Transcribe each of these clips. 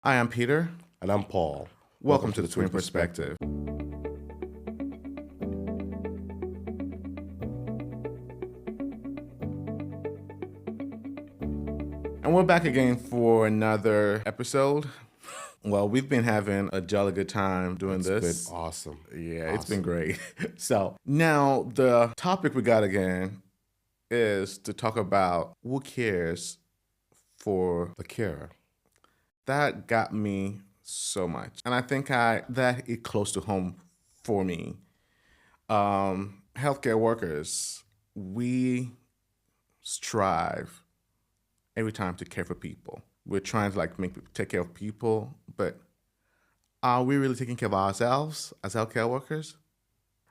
Hi, I'm Peter. And I'm Paul. Welcome to the Twin Perspective. And we're back again for another episode. Well, we've been having a jolly good time doing this. It's been awesome. Yeah, it's been great. So now the topic we got again is to talk about who cares for The cure. that got me so much. And I think that hit close to home for me. Healthcare workers, we strive every time to care for people. We're trying to take care of people, but are we really taking care of ourselves as healthcare workers?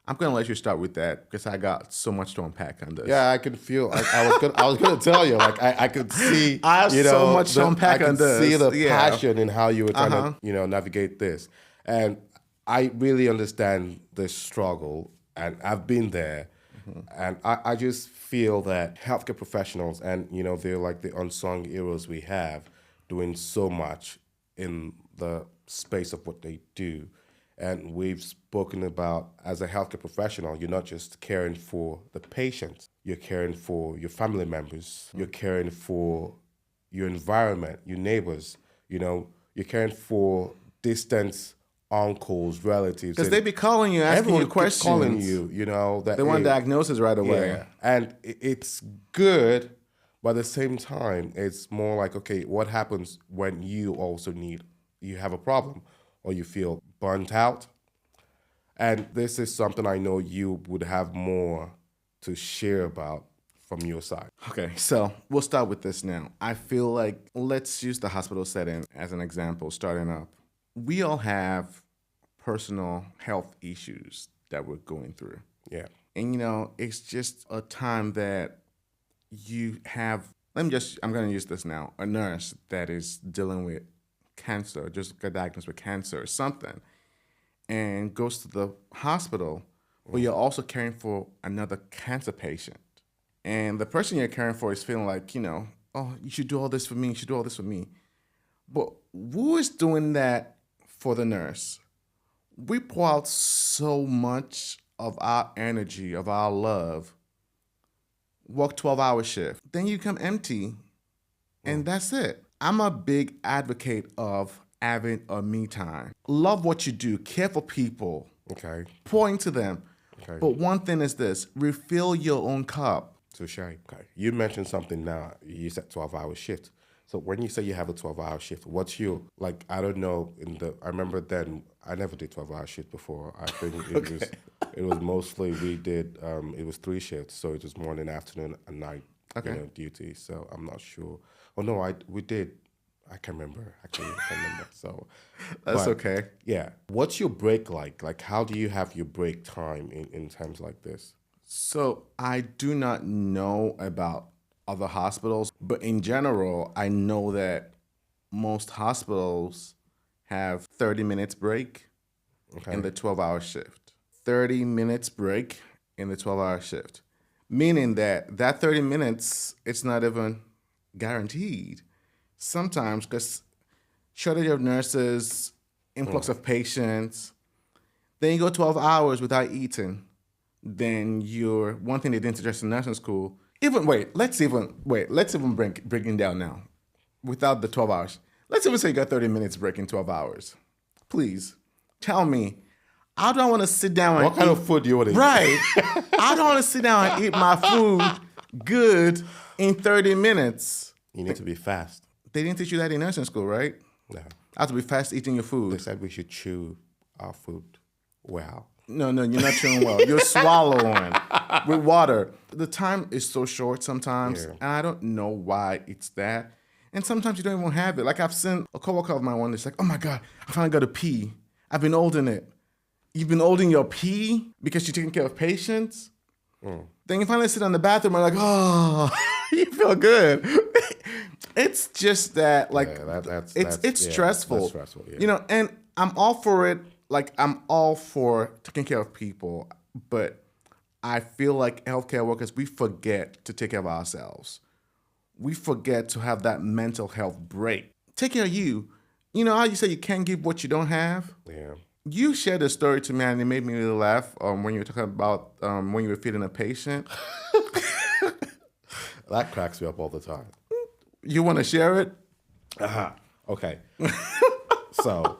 I'm gonna let you start with that because I got so much to unpack on this. Yeah, I can feel. I was gonna tell you. I could see. I have so much to unpack on this. I could see the Yeah. passion in how you were trying to navigate this, and I really understand the struggle, and I've been there, and I just feel that healthcare professionals, and they're like the unsung heroes we have, doing so much in the space of what they do. And we've spoken about, as a healthcare professional, you're not just caring for the patient, you're caring for your family members, you're caring for your environment, your neighbors, you're caring for distant uncles, relatives. Because they be calling you, asking Everyone you keeps questions. calling you, that They want hey, diagnosis right away. yeah. And it's good, but at the same time, it's more like, okay, what happens when you also you have a problem or you feel burnt out? And this is something I know you would have more to share about from your side. Okay, so we'll start with this now. I feel like let's use the hospital setting as an example, starting up. We all have personal health issues that we're going through. Yeah. And it's just a time that you have, I'm going to use this now, a nurse that is dealing with cancer, just got diagnosed with cancer or something, and goes to the hospital, but you're also caring for another cancer patient. And the person you're caring for is feeling like, oh, you should do all this for me, you should do all this for me. But who is doing that for the nurse? We pour out so much of our energy, of our love, work 12-hour shift. Then you come empty, and that's it. I'm a big advocate of having a me time. Love what you do, care for people, Okay. pour into them. Okay. But one thing is this, refill your own cup. So Shay, okay. You mentioned something now. You said 12-hour shift. So when you say you have a 12-hour shift, what's your, like, I don't know, I remember then, I never did 12-hour shift before. I think it was mostly, we did, it was 3 shifts. So it was morning, afternoon, and night, duty. So I'm not sure. Oh no, we did. I can't remember. Actually, I can't remember. So That's but, okay. Yeah. What's your break like? Like, how do you have your break time in times like this? So I do not know about other hospitals, but in general, I know that most hospitals have 30 minutes break in the 12-hour shift. 30 minutes break in the 12-hour shift, meaning that 30 minutes, it's not even guaranteed. Sometimes, because shortage of nurses, influx of patients, then you go 12 hours without eating. Then you're, one thing they didn't suggest in nursing school, let's even bring it down now without the 12 hours. Let's even say you got 30 minutes break in 12 hours. Please tell me, I don't want to sit down and What kind of food do you want to eat? Right. I don't want to sit down and eat my food good in 30 minutes. You need to be fast. They didn't teach you that in nursing school, right? No. I have to be fast eating your They food. said we should chew our food well. No, you're not chewing well. You're swallowing with water. The time is so short sometimes, Yeah. and I don't know why it's that. And sometimes you don't even have it. Like I've seen a coworker of mine one that's like, oh my God, I finally got a pee. I've been holding it. You've been holding your pee because you're taking care of patients? Then you finally sit on the bathroom and like, oh, you feel good. It's just that, like, Yeah, it's stressful. That's stressful, yeah. And I'm all for it. Like, I'm all for taking care of people, but I feel like healthcare workers, we forget to take care of ourselves. We forget to have that mental health break. Take care of you. You know how you say you can't give what you don't have? Yeah. You shared a story to me and it made me really laugh when you were talking about when you were feeding a patient. That cracks me up all the time. You want to share it? Okay. So,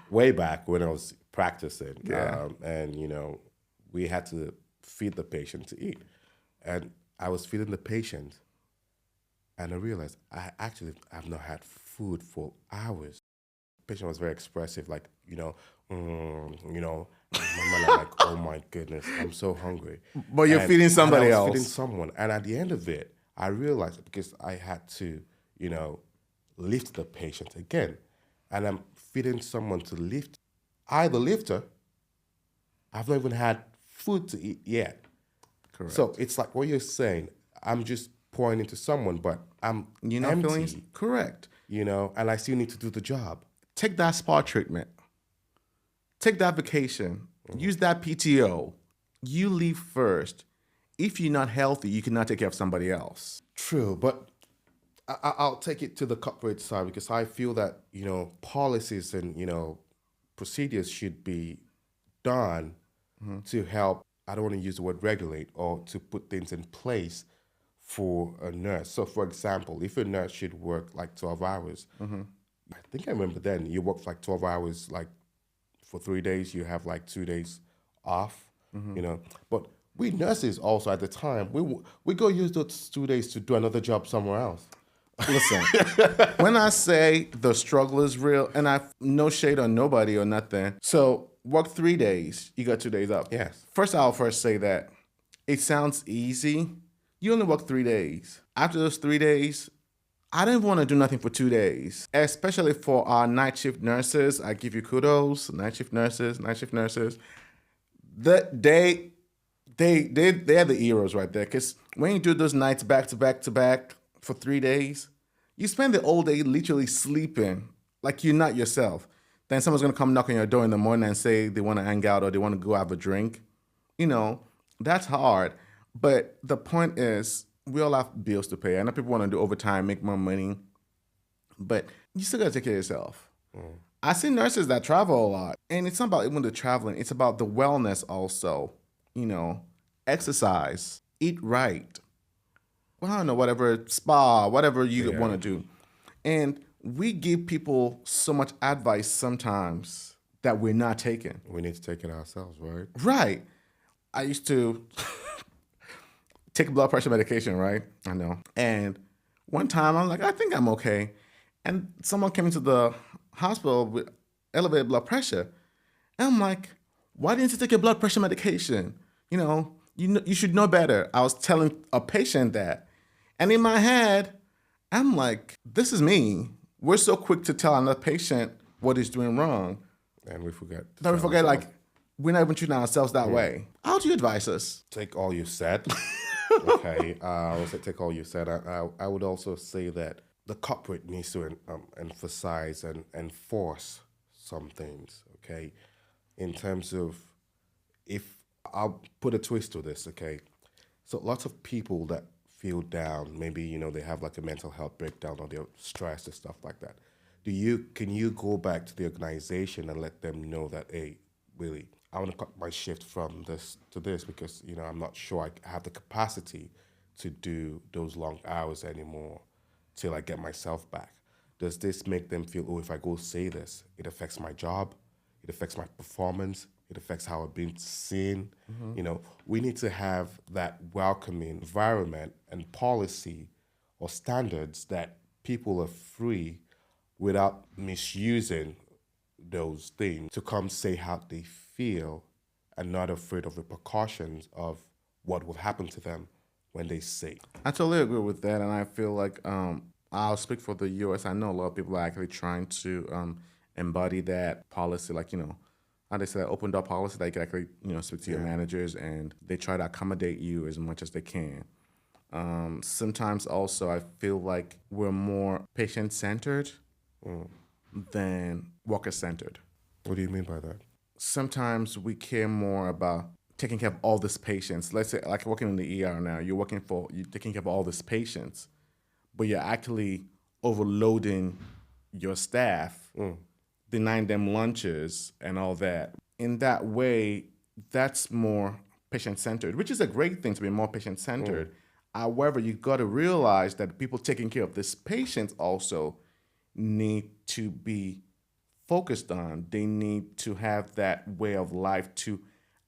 way back when I was practicing, Yeah. and we had to feed the patient to eat, and I was feeding the patient, and I realized I actually have not had food for hours. The patient was very expressive, like and I'm like, oh my goodness, I'm so hungry. But you're feeding And I somebody was feeding else. someone, and at the end of it, I realized because I had to, lift the patient again, and I'm feeding someone to lift. I, the lifter, I've not even had food to eat yet. So Correct. it's like what you're saying. I'm just pouring into someone, but I'm You're not feeling empty, correct. and I still need to do the job. Take that spa treatment. Take that vacation. Use that PTO. You leave first. If you're not healthy, you cannot take care of somebody else. True, but I'll take it to the corporate side because I feel that policies and procedures should be done to help. I don't want to use the word regulate or to put things in place for a nurse. So, for example, if a nurse should work like 12 hours, I think I remember then you work like 12 hours, like for 3 days, you have like 2 days off, But we nurses also at the time, we go use those 2 days to do another job somewhere else. Listen, when I say the struggle is real, and I no shade on nobody or nothing. So work 3 days, you got 2 days up. Yes. First, I'll first say that it sounds easy. You only work 3 days. After those 3 days, I didn't want to do nothing for 2 days, especially for our night shift nurses. I give you kudos, night shift nurses, night shift nurses. They're the heroes right there. Because when you do those nights back to back to back for 3 days, you spend the whole day literally sleeping like you're not yourself. Then someone's gonna come knock on your door in the morning and say they want to hang out or they want to go have a drink. That's hard. But the point is, we all have bills to pay. I know people want to do overtime, make more money, but you still gotta take care of yourself. I see nurses that travel a lot, and it's not about even the traveling, it's about the wellness also. Exercise, eat right. Well, I don't know, whatever, spa, whatever you want to do. And we give people so much advice sometimes that we're not taking. We need to take it ourselves, right? Right. I used to take blood pressure medication, right? I know. And one time I'm like, I think I'm okay. And someone came into the hospital with elevated blood pressure. And I'm like, why didn't you take your blood pressure medication? You should know better. I was telling a patient that. And in my head, I'm like, this is me. We're so quick to tell another patient what he's doing wrong. And we forget. That we forget, like, we're not even treating ourselves that way. How do you advise us? Take all you said. Okay. I would say take all you said. I would also say that the corporate needs to emphasize and enforce some things, okay? In terms of, if I'll put a twist to this, okay? So lots of people that feel down, maybe, they have like a mental health breakdown or they're stressed and stuff like that. Can you go back to the organization and let them know that, hey, really, I want to cut my shift from this to this because, I'm not sure I have the capacity to do those long hours anymore till I get myself back. Does this make them feel, oh, if I go say this, it affects my job, it affects my performance, it affects how I've been seen? We need to have that welcoming environment and policy or standards that people are free without misusing those things to come say how they feel and not afraid of repercussions of what will happen to them when they say. I totally agree with that, and I feel like I'll speak for the U.S. I know a lot of people are actually trying to embody that policy, like how they say that open door policy. That you can actually speak to your managers, and they try to accommodate you as much as they can. Sometimes also I feel like we're more patient centered than worker centered. What do you mean by that? Sometimes we care more about taking care of all these patients. Let's say, like working in the ER now, you're taking care of all these patients, but you're actually overloading your staff, denying them lunches and all that. In that way, that's more patient-centered, which is a great thing to be more patient-centered. However, you got to realize that people taking care of these patients also need to be focused on. They need to have that way of life to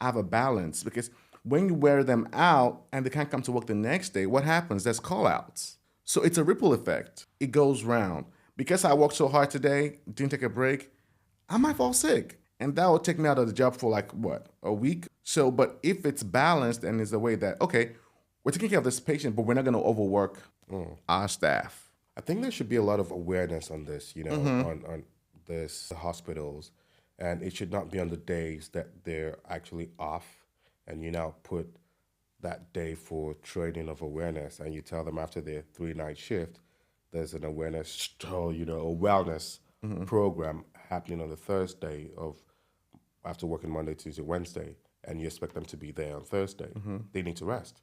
have a balance, because when you wear them out and they can't come to work the next day, what happens? There's call-outs. So it's a ripple effect. It goes round. Because I worked so hard today, didn't take a break, I might fall sick. And that will take me out of the job for like, what, a week? So, but if it's balanced and it's a way that, okay, we're taking care of this patient, but we're not going to overwork our staff. I think there should be a lot of awareness on this, on this hospitals, and it should not be on the days that they're actually off, and you now put that day for training of awareness, and you tell them after their 3-night shift, there's an awareness, a wellness program happening on the Thursday of after working Monday, Tuesday, Wednesday, and you expect them to be there on Thursday. They need to rest.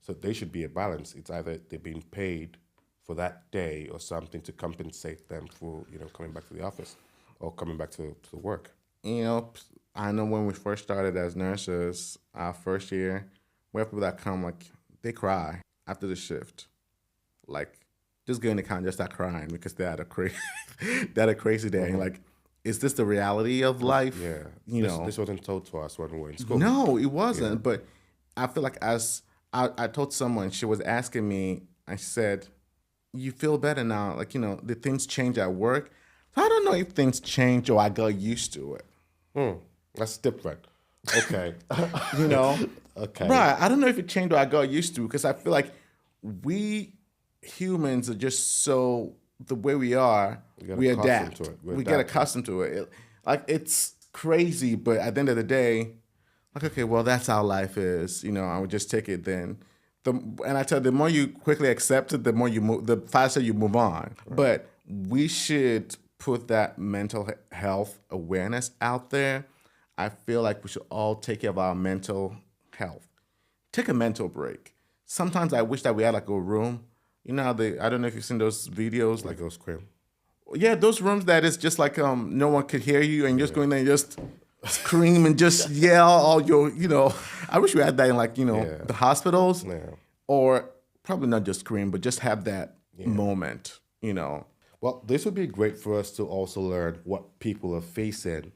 So they should be a balance. It's either they're being paid for that day or something to compensate them for, coming back to the office or coming back to work. I know when we first started as nurses, our first year, we have people that come, like, they cry after the shift. Like, just get in the car and just start crying because they had a crazy day. And like, is this the reality of life? Yeah. This wasn't told to us when we were in school. No, it wasn't. Yeah. But I feel like I told someone, she was asking me, I said, you feel better now? Like, did things change at work? I don't know if things change or I got used to it. That's different. Okay. Okay. Right. I don't know if it changed or I got used to, because I feel like we humans are just so, the way we are, we adapt. We get accustomed to it. It's crazy, but at the end of the day, like, okay, well, that's how life is. I would just take it then. And I tell you, the more you quickly accept it, the more you move, the faster you move on. Right. But we should put that mental health awareness out there. I feel like we should all take care of our mental health. Take a mental break. Sometimes I wish that we had like a room. I don't know if you've seen those videos. Like those scream. Yeah, those rooms that is just like no one could hear you and just go in there and just scream and just yell all your, I wish we had that in like, the hospitals. Yeah. Or probably not just scream, but just have that moment, Well, this would be great for us to also learn what people are facing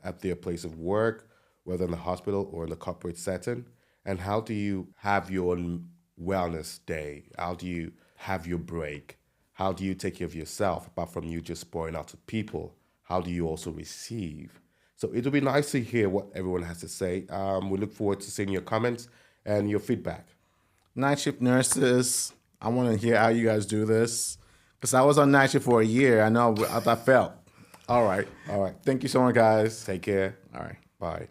at their place of work, whether in the hospital or in the corporate setting. And how do you have your wellness day? How do you have your break? How do you take care of yourself, apart from you just pouring out to people? How do you also receive? So it'll be nice to hear what everyone has to say. We look forward to seeing your comments and your feedback. Night shift nurses, I want to hear how you guys do this, because I was on night shift for a year. I know how that felt. All right. All right. Thank you so much, guys. Take care. All right. Bye.